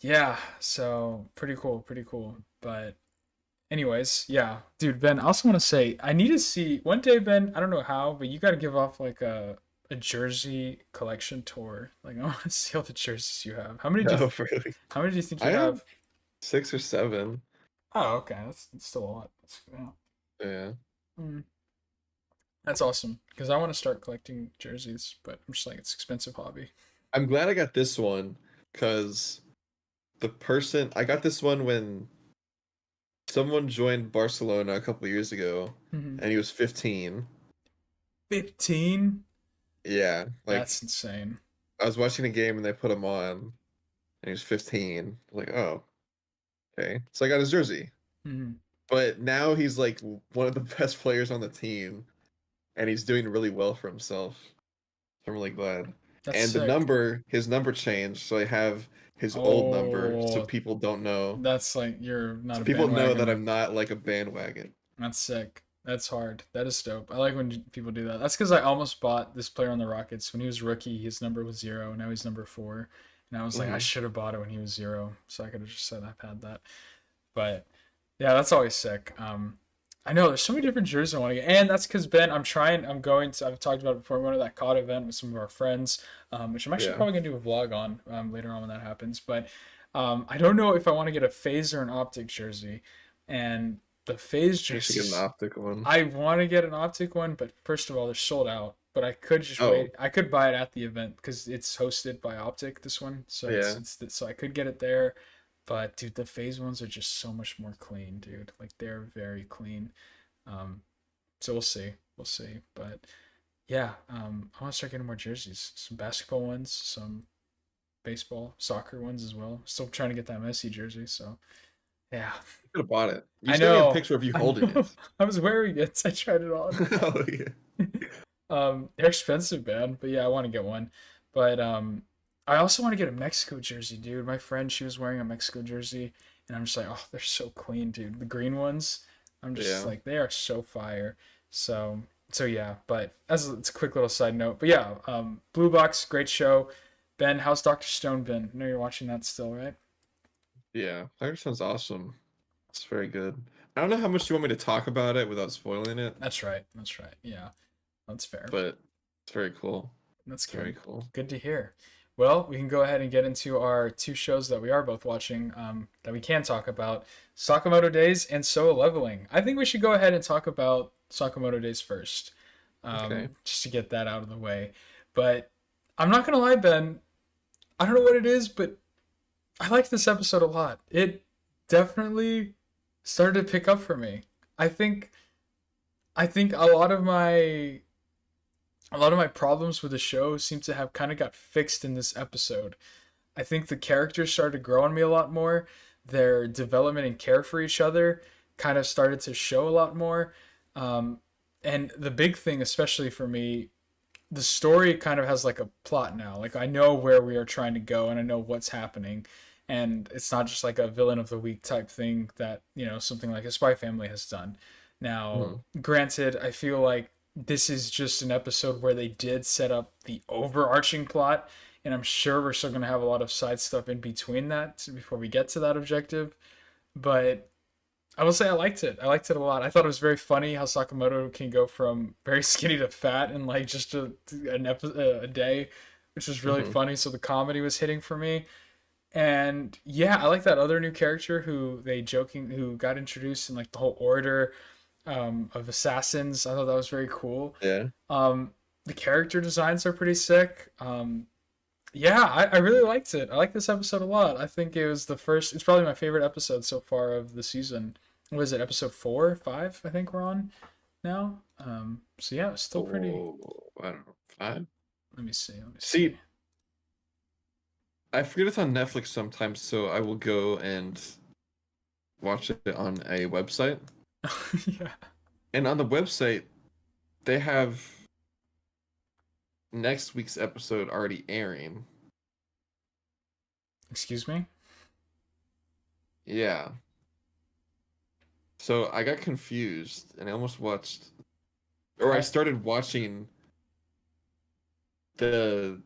yeah, so pretty cool, pretty cool. But anyways, yeah, dude, Ben. I also want to say I need to see one day, Ben. I don't know how, but you got to give off like a jersey collection tour. Like I want to see all the jerseys you have. No, really. How many do you think I you have have? 6 or 7. Oh, okay, that's still a lot. Yeah. Yeah. Mm. That's awesome because I want to start collecting jerseys, but I'm just like it's an expensive hobby. I'm glad I got this one because the person I got this one when someone joined Barcelona a couple years ago Mm-hmm. and he was 15. 15? Yeah, like That's insane. I was watching a game and they put him on and he was 15. Like, oh, okay. So I got his jersey. Mm-hmm. But now he's like one of the best players on the team and he's doing really well for himself. So I'm really glad. That's And sick. his number changed, so I have his old number so Oh, people don't know. that's like you're not So a people know that bandwagoner. I'm not like a bandwagon. That's sick. That's hard. That is dope. I like when people do that. That's because I almost bought this player on the Rockets when he was rookie. His number was 0. Now he's number 4, and I was like, I Hmm. should have bought it when he was 0, so I could have just said I've had that. But yeah, that's always sick. I know there's so many different jerseys I want to get, and that's because Ben, I'm going to. I've talked about it before. I'm going to that COD event with some of our friends, which I'm actually Yeah. probably gonna do a vlog on later on when that happens. But I don't know if I want to get a phase or an optic jersey, and the phase I should get an jerseys. optic one. I want to get an optic one, but first of all, they're sold out. But I could just Oh, wait. I could buy it at the event because it's hosted by Optic. This one, so yeah. so I could get it there. But dude, the phase ones are just so much more clean, dude. Like they're very clean. Um, so we'll see. We'll see. But yeah, I want to start getting more jerseys. Some basketball ones, some baseball, soccer ones as well. Still trying to get that Messi jersey. So yeah, You could have bought it. You I sent me a know. picture of you I holding know. it. I was wearing it. I tried it on. Oh yeah. They're expensive, man. But yeah, I want to get one. But I also want to get a Mexico jersey, dude. My friend, she was wearing a Mexico jersey, and I'm just like, oh, they're so clean, dude. The green ones, I'm just Yeah. like, they are so fire. So so yeah. But as it's a quick little side note. But yeah, Blue Box, great show. Ben, how's Doctor Stone been? I know you're watching that still, right? Yeah. That sounds awesome. It's very good. I don't know how much you want me to talk about it without spoiling it, That's right. That's right. Yeah, that's fair. but it's very cool. That's It's very good. cool. Good to hear. Well, we can go ahead and get into our two shows that we are both watching that we can talk about Sakamoto Days and Solo Leveling. I think we should go ahead and talk about Sakamoto Days first, Okay. just to get that out of the way. But I'm not going to lie, Ben. I don't know what it is, but I like this episode a lot. It definitely started to pick up for me. I think I think a lot of my problems with the show seem to have kind of got fixed in this episode. I think the characters started to grow on me a lot more. Their development and care for each other kind of started to show a lot more. Um, and the big thing, especially for me, the story kind of has like a plot now. Like I know where we are trying to go and I know what's happening. And it's not just like a villain of the week type thing that, something like a Spy Family has done. Now, Mhm. granted, I feel like this is just an episode where they did set up the overarching plot, and I'm sure we're still going to have a lot of side stuff in between that before we get to that objective. But I will say I liked it. I liked it a lot. I thought it was very funny how Sakamoto can go from very skinny to fat in like just a day, which was really Mhm. funny. So the comedy was hitting for me. And yeah, I like that other new character who got introduced in like the whole order of assassins. I thought that was very cool. Yeah. Um, the character designs are pretty sick. Yeah, I really liked it. I like this episode a lot. I think it was the first. It's probably my favorite episode so far of the season. What is it? Episode 4, 5? I think we're on now. So yeah, it's still pretty. Oh, I don't know. Five. Let me see. Let me see. See, I forget it's on Netflix sometimes, so I will go and watch it on a website. Yeah. And on the website, they have next week's episode already airing. Excuse me. Yeah. So I got confused and I almost watched, or I How started watching the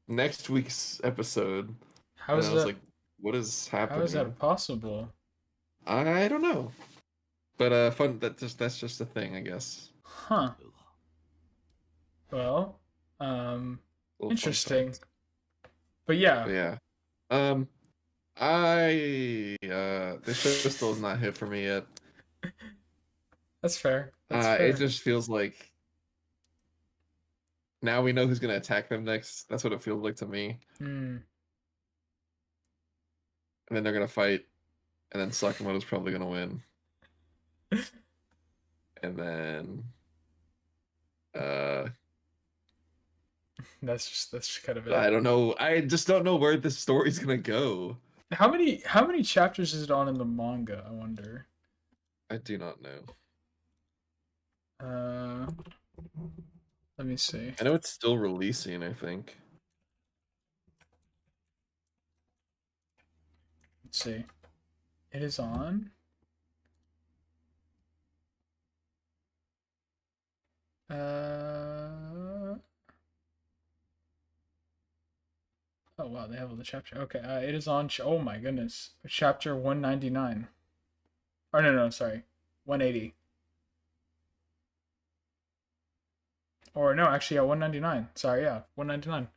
next week's episode, how and is I was that? like, what is How is happening? that possible? I don't know. But fun that's just a thing, I guess. Huh. Well, A little fun interesting. fact. But yeah, But yeah. Um I this show still has not hit for me yet. that's fair. That's It fair. just feels like now we know who's gonna attack them next. That's what it feels like to me. Hmm. And then they're gonna fight, and then Sakamoto's probably gonna win. And then uh That's just kind of I it. don't know. I just don't know where this story's gonna go. How many chapters is it on in the manga? I wonder. I do not know. Uh, Let me see. I know it's still releasing, I think. Let's see. It is on. Uh, oh wow, they have all the chapter. Okay, it is on. Oh my goodness, chapter 199. Oh no, no, sorry, 180. Or no, actually, yeah, 199. Sorry, yeah, 199.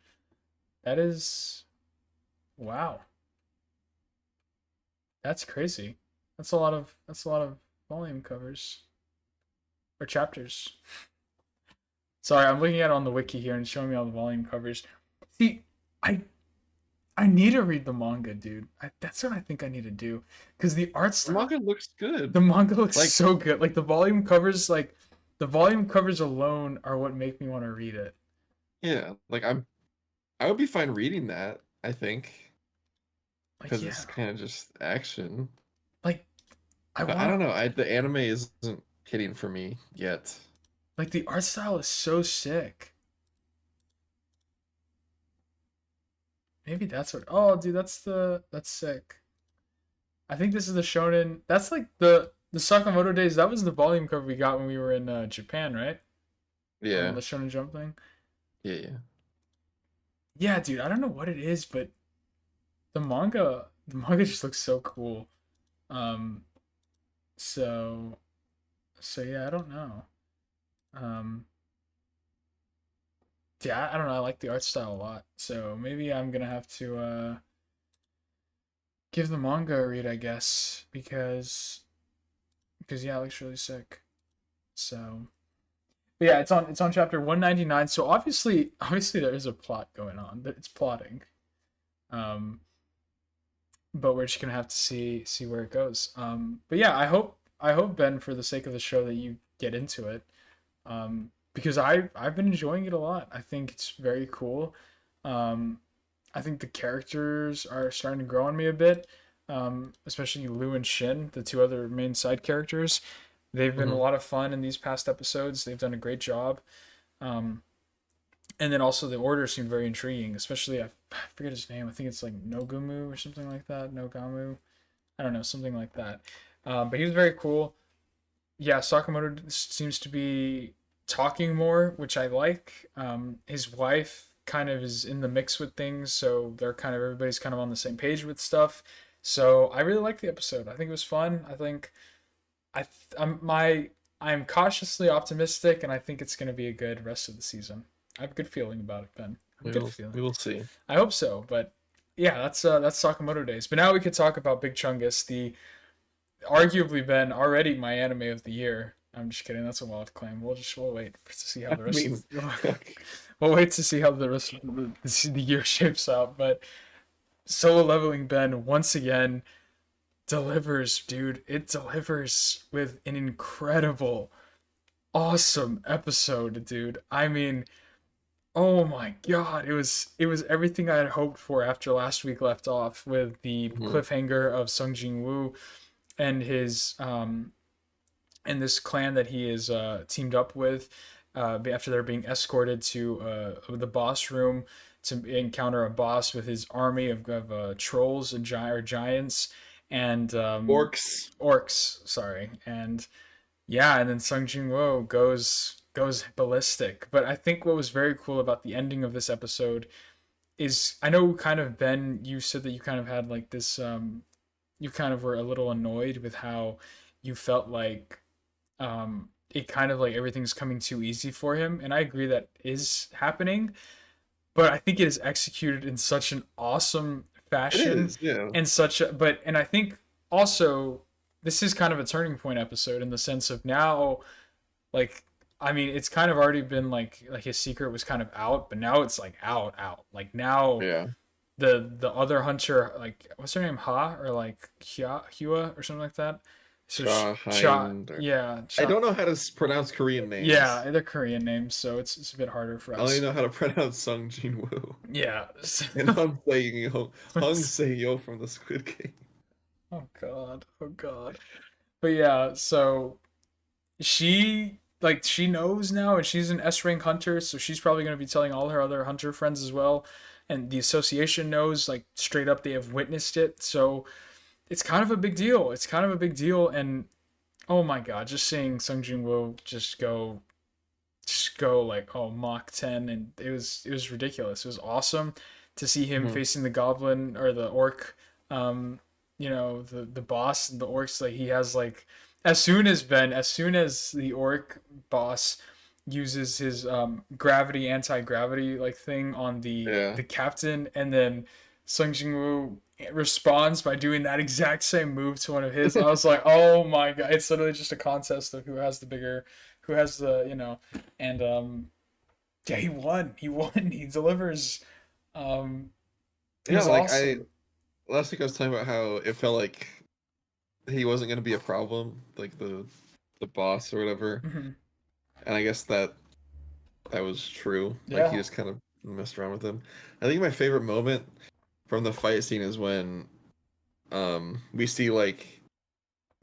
That is wow. That's crazy. That's a lot of volume covers or chapters. Sorry, I'm looking at it on the wiki here and it's showing me all the volume covers. See, I I need to read the manga, dude. That's what I think I need to do because the art The style, manga looks good. the manga looks Like, so good. Like the volume covers alone are what make me want to read it. yeah, like I would be fine reading that, I think, Like because yeah, it's kind of just action. like I But I want don't to know. The anime isn't hitting for me yet. like the art style is so sick. Maybe that's what. Oh, dude, that's sick. I think this is the shonen. That's like the Sakamoto days. That was the volume cover we got when we were in Japan, right? On Yeah, the Shonen Jump thing. yeah, yeah. Yeah, dude. I don't know what it is, but the manga just looks so cool. Um, so so yeah, I don't know. Um, yeah, I don't know. I like the art style a lot. So maybe I'm gonna have to give the manga a read, I guess, because yeah, it looks really sick. So but yeah, it's on chapter 199. So obviously there is a plot going on. It's plotting. Um, but we're just gonna have to see where it goes. But yeah, I hope Ben, for the sake of the show, that you get into it. Because I've been enjoying it a lot. I think it's very cool. Um, I think the characters are starting to grow on me a bit. Especially Lu and Shin, the two other main side characters. They've been a Hmm. lot of fun in these past episodes. They've done a great job. Um, and then also the order seemed very intriguing, especially I forget his name. I think it's like Nogumu or something like that. Nogamu. I don't know, something like that. But he was very cool. Yeah, Sakamoto seems to be talking more, which I like. His wife kind of is in the mix with things, so everybody's kind of on the same page with stuff. So I really liked the episode. I think it was fun. I think I I'm cautiously optimistic, and I think it's going to be a good rest of the season. I have a good feeling about it, Ben. I have a We good will feeling. we will see. I hope so, but yeah, that's Sakamoto days. But now we could talk about Big Chungus, the arguably been already my anime of the year. I'm just kidding. That's a wild claim. We'll wait to see how I the rest mean, of we'll wait to see how the rest of the year shapes out. But Solo Leveling Ben once again delivers, dude. It delivers with an incredible, awesome episode, dude. I mean, oh my god, it was everything I had hoped for after last week left off with the mhm. cliffhanger of Sung Jin Woo and his and this clan that he is teamed up with after they're being escorted to the boss room to encounter a boss with his army of trolls and giants and Orcs. orcs. Sorry, and yeah, and then Sung Jin Woo goes ballistic. But I think what was very cool about the ending of this episode is I know kind of Ben, you said that you kind of had like this you kind of were a little annoyed with how you felt like it kind of like everything's coming too easy for him, and I agree that is happening, but I think it is executed in such an awesome It fashion is, yeah. and such a but and I think also this is kind of a turning point episode in the sense of now like I mean it's kind of already been like his secret was kind of out, but now it's like out like now Yeah. the other hunter, like what's her name, Ha or like Hua or something like that. So Cha, Shahind. yeah, I Cha, don't know how to pronounce Korean names. yeah, they're Korean names, so it's a bit harder for I only us. know how to pronounce Sung Jin Woo Yeah. and Hung Say Yo from the Squid Game. Oh god, oh god. But yeah, so she knows now, and she's an S rank hunter, so she's probably going to be telling all her other hunter friends as well. And the association knows, like straight up, they have witnessed it. So it's kind of a big deal. It's kind of a big deal, and oh my god, just seeing Sung Jin Woo just just go like Mach 10, and it was ridiculous. It was awesome to see him Mhm. facing the goblin or the orc, um, the boss and the orcs. Like he has like as soon as the orc boss uses his gravity anti-gravity like thing on Yeah. the captain, and then Sung Jin-woo responds by doing that exact same move to one of his. I was like, oh my god, it's literally just a contest of who has the bigger, who has the and yeah, he won. He won. He delivers. Um, it Yeah, was like I awesome. last week I was talking about how it felt like he wasn't gonna be a problem, like the boss or whatever. Hmm. And I guess that was true. Like he Yeah, just kind of messed around with him. I think my favorite moment from the fight scene is when we see like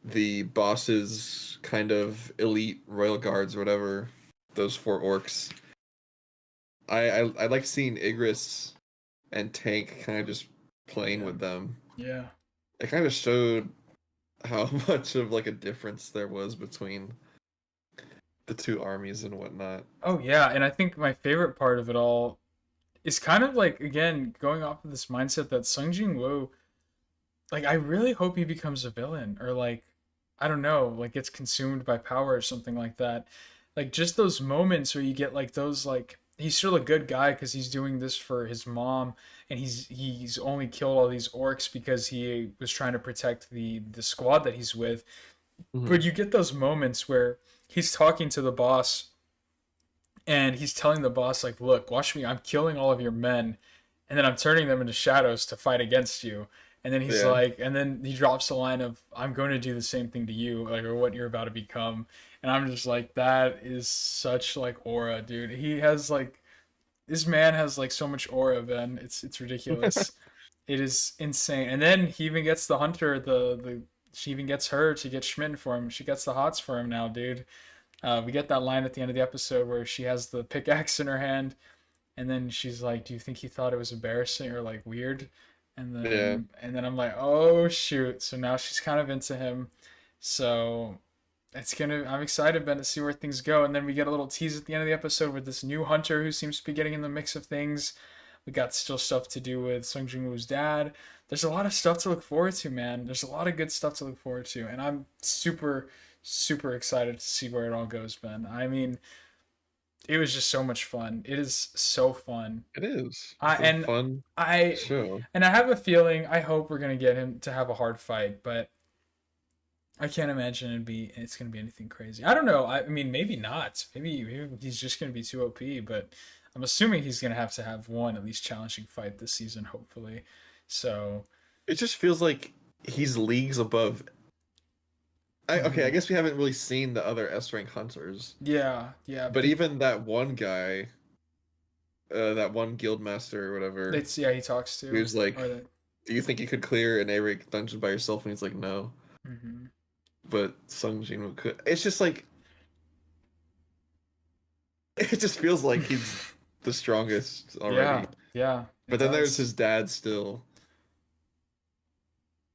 the boss's kind of elite royal guards or whatever, those four orcs. I like seeing Igris and Tank kind of just playing yeah, with them. yeah. It kind of showed how much of like a difference there was between the two armies and whatnot. Oh yeah, and I think my favorite part of it all is kind of like again going off of this mindset that Sung Jin Woo, like I really hope he becomes a villain, or like I don't know, like gets consumed by power or something like that. Like just those moments where you get like those like he's still a good guy because he's doing this for his mom, and he's only killed all these orcs because he was trying to protect the squad that he's with. Hmm. But you get those moments where he's talking to the boss, and he's telling the boss like, look, watch me, I'm killing all of your men, and then I'm turning them into shadows to fight against you. And then he's Yeah. like, and then he drops the line of, I'm going to do the same thing to you, like, or what you're about to become. And I'm just like, that is such like aura, dude. He has like, this man has like so much aura, man. It's ridiculous. It is insane. And then he even gets the hunter, the she even gets her to get Schmitten for him. She gets the hots for him now, dude. We get that line at the end of the episode where she has the pickaxe in her hand, and then she's like, "Do you think he thought it was embarrassing or like weird?" Yeah. And then I'm like, "Oh shoot!" So now she's kind of into him. So it's gonna. I'm excited, Ben, to see where things go. And then we get a little tease at the end of the episode with this new hunter who seems to be getting in the mix of things. We got still stuff to do with Sung Jin Woo's dad. There's a lot of stuff to look forward to, man. There's a lot of good stuff to look forward to, and I'm super, super excited to see where it all goes, Ben. I mean, it was just so much fun. It is so fun. It is. I It's a and fun I show. and I have a feeling. I hope we're gonna get him to have a hard fight, but I can't imagine it's gonna be anything crazy. I don't know. I mean, maybe not. Maybe he's just gonna be too OP. But I'm assuming he's gonna have to have one at least challenging fight this season, hopefully. So It just feels like he's leagues above. Okay, I mhm. guess we haven't really seen the other S rank hunters, Yeah, yeah. But but even that one guy, that one guild master or whatever, it's yeah. He talks he to was like, or that. "Do you think you could clear an A rank dungeon by yourself?" And he's like, "No." Hmm. But Sung Jin could. It's just like it just feels like he's the strongest Yeah, already. yeah. It But then there's does. his dad still.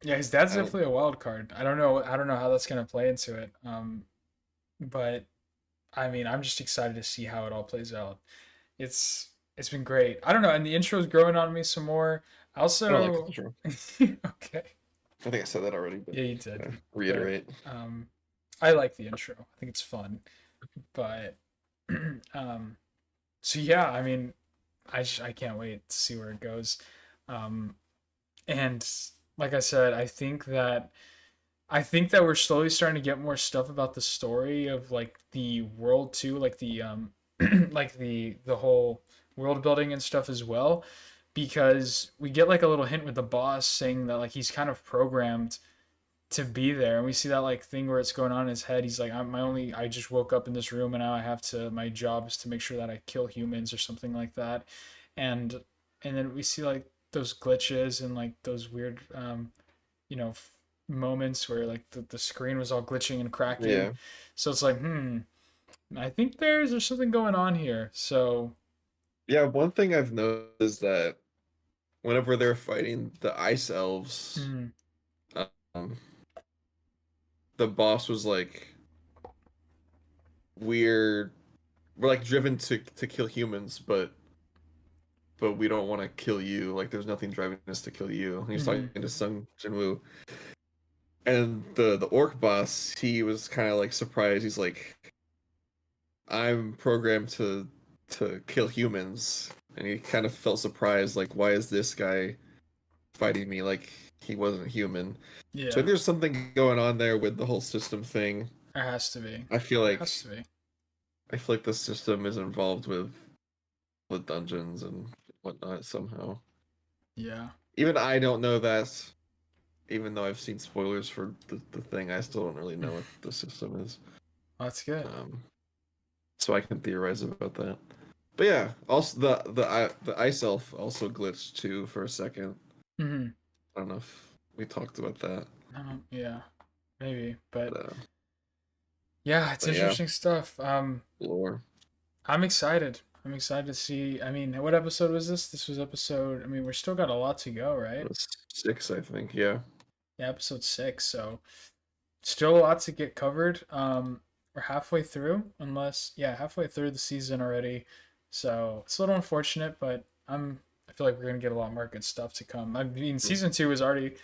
Yeah, his dad's I don't. definitely a wild card. I don't know. I don't know how that's gonna play into it. But I mean, I'm just excited to see how it all plays out. It's been great. I don't know, and the intro's growing on me some more. I don't like Also, Control. okay, I think I said that already, but yeah, you did. But reiterate. I like the intro. I think it's fun. But so yeah, I mean, I can't wait to see where it goes. Um, and like I said, I think that we're slowly starting to get more stuff about the story of like the world too, like the like the whole world building and stuff as well, because we get like a little hint with the boss saying that like he's kind of programmed to be there, and we see that like thing where it's going on in his head. He's like, I just woke up in this room, and now I have to, my job is to make sure that I kill humans or something like that. And and then we see like those glitches and like those weird you know moments where like the screen was all glitching and cracking. Yeah. So it's like, I think there's something going on here. So Yeah, one thing I've noticed is that whenever they're fighting the ice elves, mm, um, the boss was like weird. we're like driven to kill humans, but we don't want to kill you. Like there's nothing driving us to kill you. And he's Hmm. talking to Sung Jinwoo. And the orc boss, he was kind of like surprised. He's like, I'm programmed to kill humans. And he kind of felt surprised, like, why is this guy fighting me like he wasn't human? So I think Yeah, there's something going on there with the whole system thing. there has to be. I feel There like has to be. I feel like the system is involved with dungeons and whatnot somehow. Yeah, Even I don't know that. Even though I've seen spoilers for the thing, I still don't really know what the system is. that's good. Um, so I can theorize about that. But yeah, also the ice elf also glitched too for a second. Hmm. I don't know if we talked about that, Yeah, maybe, but but yeah, it's yeah, interesting stuff. lore. I'm excited. I'm excited to see. I mean, what episode was this? This was episode. I mean, we're still got a lot to go, It right? was 6, I think. Yeah. Yeah, episode 6. So still a lot to get covered. We're halfway through, unless yeah, halfway through the season already. So it's a little unfortunate, but I feel like we're gonna get a lot more good stuff to come. I mean, season 2 is already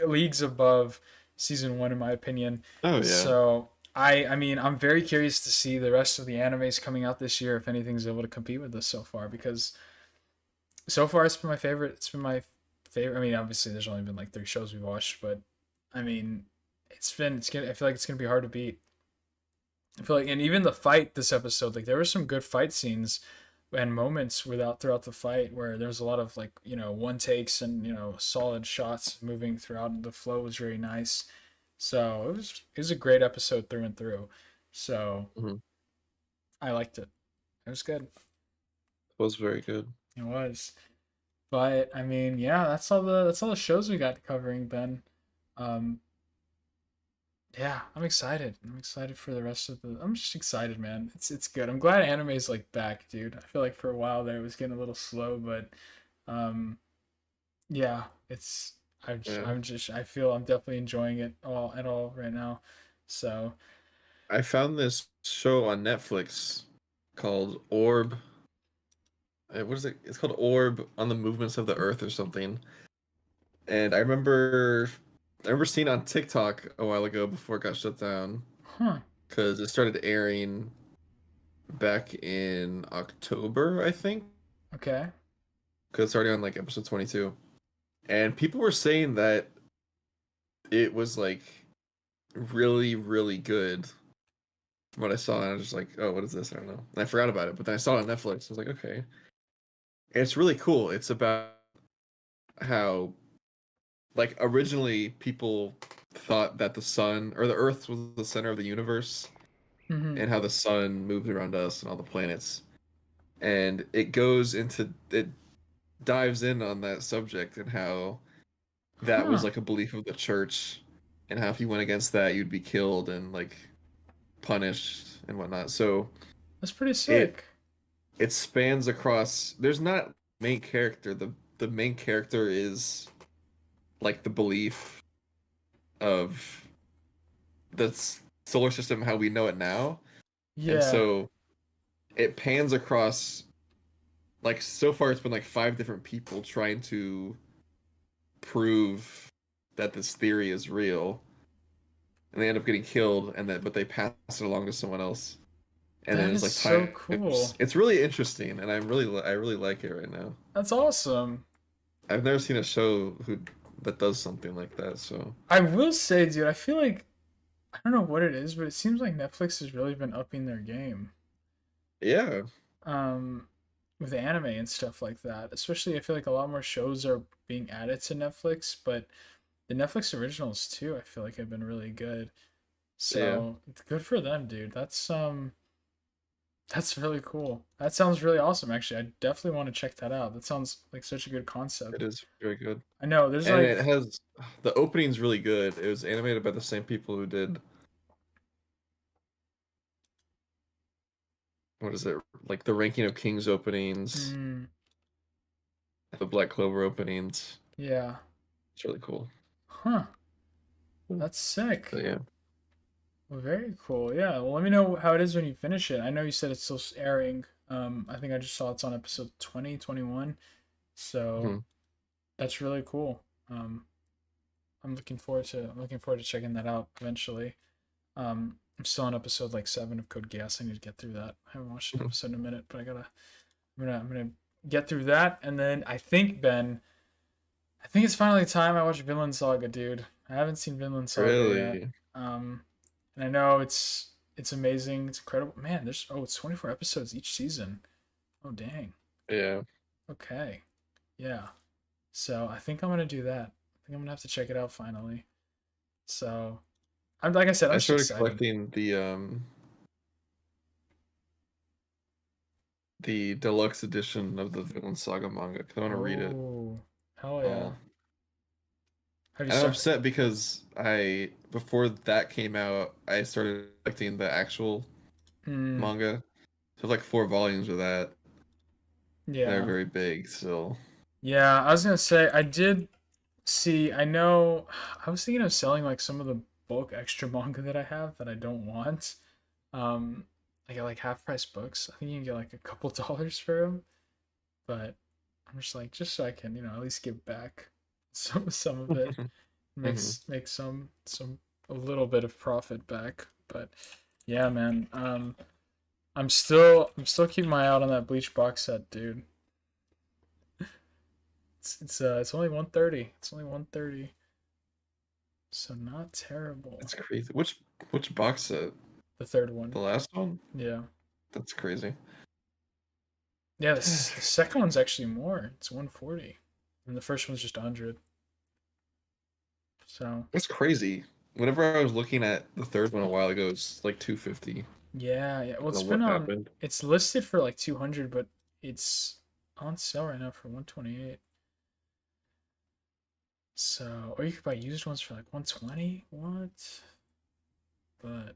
leagues above season 1 in my opinion. Oh yeah. So I mean, I'm very curious to see the rest of the animes coming out this year if anything's able to compete with this so far because so far it's been my favorite. It's been my favorite. I mean, obviously there's only been like 3 shows we've watched, but I mean, it's gonna I feel like it's gonna be hard to beat. I feel like, and even the fight this episode, like there were some good fight scenes and moments without throughout the fight where there was a lot of like one takes and solid shots moving throughout. The flow was very nice, so it was a great episode through and through. So Hmm. I liked it. It was good. It was very good. It was. But I mean, yeah, that's all the shows we got covering, Ben. Um, yeah, I'm excited. I'm excited for the rest of the. I'm just excited, man. It's good. I'm glad anime is like back, dude. I feel like for a while there it was getting a little slow, but um, yeah, it's. Yeah. I feel I'm definitely enjoying it all at all right now. So, I found this show on Netflix called Orb. What is it? It's called Orb on the Movements of the Earth or something. And I remember seeing it on TikTok a while ago before it got shut down huh? because it started airing back in October, I think, Okay. because it's already on like episode 22. And people were saying that it was like really, really good from what I saw. And I was just like, oh, what is this? I don't know. And I forgot about it. But then I saw it on Netflix. I was like, okay. And it's really cool. It's about how, like, originally people thought that the sun or the earth was the center of the universe Mm-hmm. and how the sun moved around us and all the planets. And it dives in on that subject and how that was Huh. like a belief of the church and how if you went against that you'd be killed and like punished and whatnot. So That's pretty it sick. it spans across there's not main character. The main character is like the belief of the solar system how we know it now. And Yeah. so it pans across like so far it's been like 5 different people trying to prove that this theory is real and they end up getting killed and then but they pass it along to someone else and then That it's is like so times cool. it's really interesting and I really like it right now. That's awesome. I've never seen a show who that does something like that, so I will say, dude, I feel like I don't know what it is, but it seems like Netflix has really been upping their game. yeah. Um, with anime and stuff like that. Especially, I feel like a lot more shows are being added to Netflix, but the Netflix originals too, I feel like have been really good. Yeah, So good for them, dude. That's really cool. That sounds really awesome. Actually, I definitely want to check that out. That sounds like such a good it concept. is very good. I know. There's And it like, has the opening's really good. It was animated by the same people who did what is it? Like the Ranking of Kings openings, mm, the Black Clover openings. yeah, It's really cool. huh? Hmm. That's sick. But yeah. Well, very cool. Yeah. Well, let me know how it is when you finish it. I know you said it's still airing. I think I just saw it's on episode 20, 21. So Mhm. that's really cool. I'm looking forward to checking that out eventually. I'm still on episode like 7 of Code Geass. I need to get through that. I haven't watched an episode in a minute, but I'm gonna get through that, and then I think Ben, I think it's finally time I watch Vinland Saga, dude. I haven't seen Vinland Saga yet. Really? Um, and I know it's amazing. It's incredible. Man, it's 24 episodes each season. Oh dang. Yeah. Okay. Yeah. So I think I'm gonna do that. I think I'm gonna have to check it out finally. So I'm like I said, I'm I just started excited. collecting the deluxe edition of the Vinland Saga manga because I want to read it Oh, hell yeah. all. Have you And I'm started? upset because I before that came out, I started collecting the actual Hmm. manga. So like 4 volumes of that. They're Yeah. very big still. Yeah, I was gonna say I did see. I know. I was thinking of selling like some of the bulk extra manga that I have that I don't want. Um, I get like half price books. I think you can get like a couple dollars for them, but I'm just like just so I can at least give back some of it, hmm make some a little bit of profit back. But yeah, man. I'm still keeping my eye out on that Bleach box set, dude. It's only 130. It's only 130. So not terrible. That's crazy. Which box set? The third one. The last one? Yeah. That's crazy. Yeah, the second one's actually more. It's 140. And the first one's just 100. So, That's crazy. Whenever I was looking at the third one a while ago, it's like 250. yeah, yeah. I Well, don't know what happened. it's listed for like 200, but it's on sale right now for 128. So, or you could buy used ones for like 120. What? But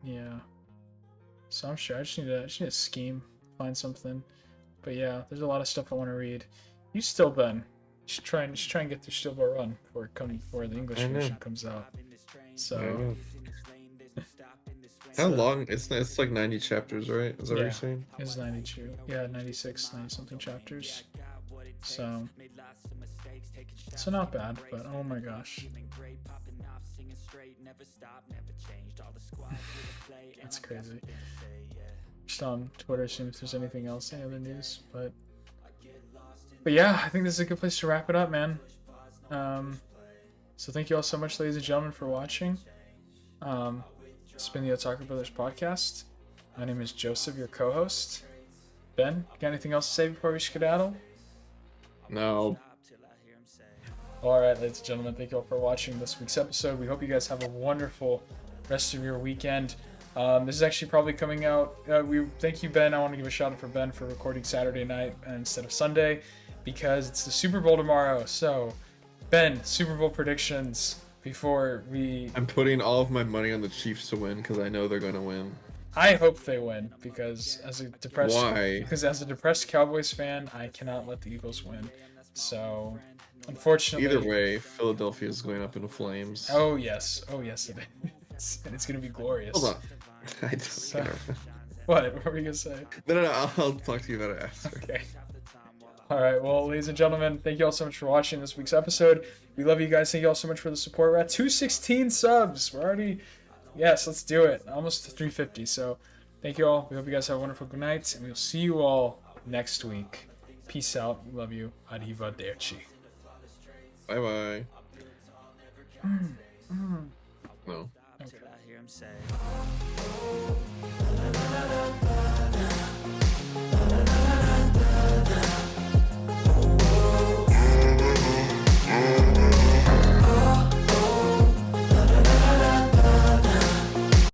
yeah. So I'm sure I just need to scheme, find something. But yeah, there's a lot of stuff I want to read. You still been? You should try and get through Stillbar Run before the English I know. version comes out. I So know. How so long? It's like 90 chapters, right? Is that what you're yeah, saying? it's 92. Yeah, 96, 90 something chapters. So not bad, but oh my gosh, that's crazy. Just on Twitter, seeing if there's anything else, any other news, but yeah, I think this is a good place to wrap it up, man. Um, so thank you all so much, ladies and gentlemen, for watching. It's been the Otaku Brothers podcast. My name is Joseph, your co-host. Ben, got anything else to say before we skedaddle? No. All right, ladies and gentlemen, thank you all for watching this week's episode. We hope you guys have a wonderful rest of your weekend. This is actually probably coming out. We thank you, Ben. I want to give a shout out for Ben for recording Saturday night instead of Sunday because it's the Super Bowl tomorrow. So, Ben, Super Bowl predictions before we. I'm putting all of my money on the Chiefs to win because I know they're going to win. I hope they win because Why? as a depressed Cowboys fan, I cannot let the Eagles win. So, Either unfortunately, way, Philadelphia is going up in flames. oh yes it is, and it's gonna be glorious. Hold on. I don't So, care. what were you gonna say? No. I'll talk to you about it after. Okay. All right. Well, ladies and gentlemen, thank you all so much for watching this week's episode. We love you guys. Thank you all so much for the support. We're at 216 subs. We're already, yes, let's do it. Almost to 350. So, thank you all. We hope you guys have a wonderful good night, and we'll see you all next week. Peace out. We love you. Arrivederci. Bye bye. No. Okay.